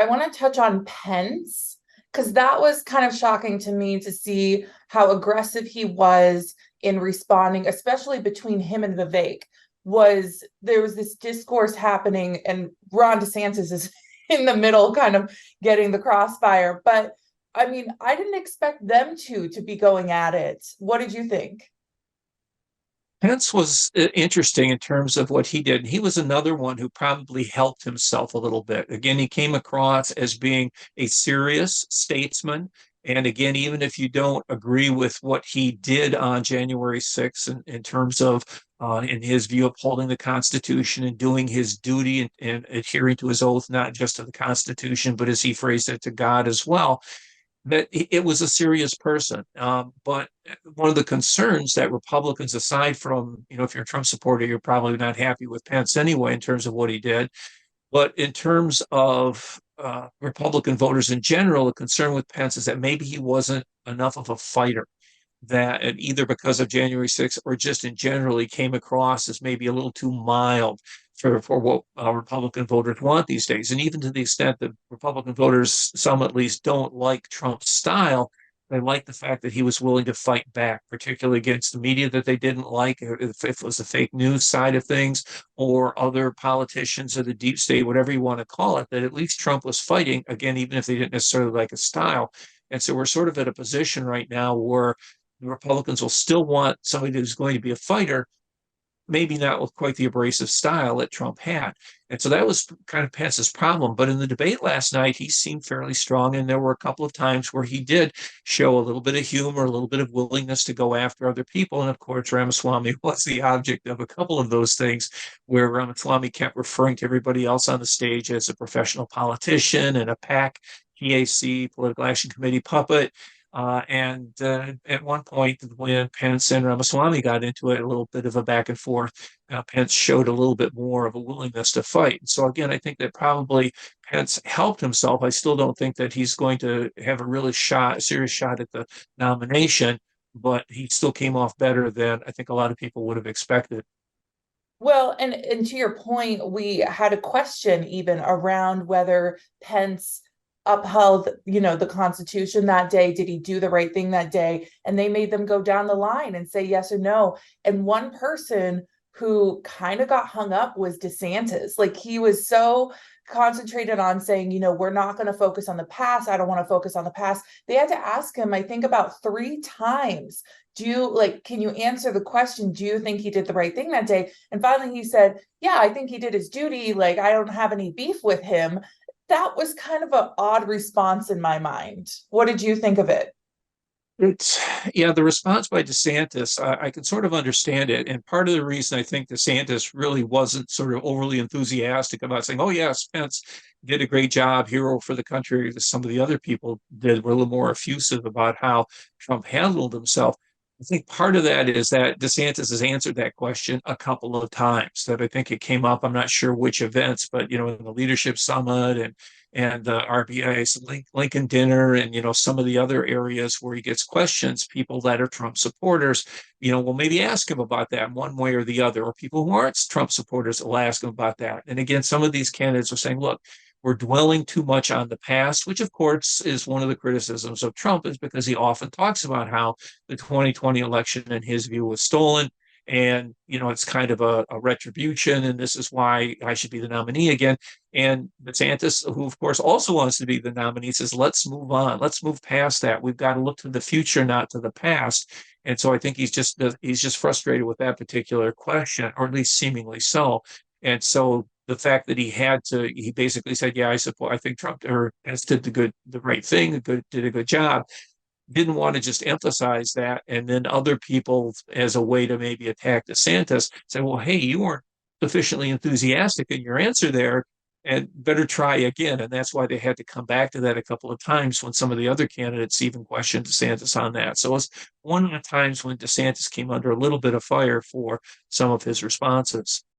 I want to touch on Pence because that was kind of shocking to me to see how aggressive he was in responding, especially between him and Vivek. Was there was this discourse happening, and Ron DeSantis is in the middle, kind of getting the crossfire. But I mean, I didn't expect them to be going at it. What did you think? Pence was interesting in terms of what he did. He was another one who probably helped himself a little bit. Again, he came across as being a serious statesman. And again, even if you don't agree with what he did on January 6th in terms of, in his view, upholding the Constitution and doing his duty and adhering to his oath, not just to the Constitution, but as he phrased it, to God as well, that it was a serious person. But one of the concerns that Republicans, aside from, if you're a Trump supporter, you're probably not happy with Pence anyway in terms of what he did. But in terms of Republican voters in general, the concern with Pence is that maybe he wasn't enough of a fighter, that and either because of January 6th or just in general, he came across as maybe a little too mild for what Republican voters want these days. And even to the extent that Republican voters, some at least, don't like Trump's style, they like the fact that he was willing to fight back, particularly against the media that they didn't like, if it was the fake news side of things, or other politicians or the deep state, whatever you want to call it, that at least Trump was fighting, again, even if they didn't necessarily like his style. And so we're sort of at a position right now where the Republicans will still want somebody who's going to be a fighter, maybe not with quite the abrasive style that Trump had. And so that was kind of Pence's problem. But in the debate last night, he seemed fairly strong. And there were a couple of times where he did show a little bit of humor, a little bit of willingness to go after other people. And of course, Ramaswamy was the object of a couple of those things, where Ramaswamy kept referring to everybody else on the stage as a professional politician and a PAC, Political Action Committee puppet. And at one point, when Pence and Ramaswamy got into it, a little bit of a back and forth, Pence showed a little bit more of a willingness to fight. So again, I think that probably Pence helped himself. I still don't think that he's going to have a serious shot at the nomination, but he still came off better than I think a lot of people would have expected. Well, and to your point, we had a question even around whether Pence upheld, the Constitution that day. Did he do the right thing that day? And they made them go down the line and say yes or no. And one person who kind of got hung up was DeSantis. Like he was so concentrated on saying, we're not going to focus on the past. I don't want to focus on the past. They had to ask him, I think, about 3 times, can you answer the question? Do you think he did the right thing that day? And finally he said, yeah, I think he did his duty. Like, I don't have any beef with him. That was kind of an odd response in my mind. What did you think of it? It's Yeah, the response by DeSantis, I can sort of understand it. And part of the reason I think DeSantis really wasn't sort of overly enthusiastic about saying, oh, yes, Pence did a great job, hero for the country, as some of the other people did, were a little more effusive about how Trump handled himself. I think part of that is that DeSantis has answered that question a couple of times. That I think it came up. I'm not sure which events, but in the leadership summit and the RBI's Lincoln dinner, and some of the other areas where he gets questions, people that are Trump supporters, will maybe ask him about that one way or the other, or people who aren't Trump supporters will ask him about that. And again, some of these candidates are saying, look, we're dwelling too much on the past, which of course is one of the criticisms of Trump, is because he often talks about how the 2020 election, in his view, was stolen. And, it's kind of a retribution, and this is why I should be the nominee again. And DeSantis, who of course also wants to be the nominee, says, let's move on. Let's move past that. We've got to look to the future, not to the past. And so I think he's just frustrated with that particular question, or at least seemingly so. And so the fact that he basically said, yeah, I think Trump or has did the right thing, did a good job, didn't want to just emphasize that. And then other people, as a way to maybe attack DeSantis, say, well, hey, you weren't sufficiently enthusiastic in your answer there, and better try again. And that's why they had to come back to that a couple of times when some of the other candidates even questioned DeSantis on that. So it was one of the times when DeSantis came under a little bit of fire for some of his responses.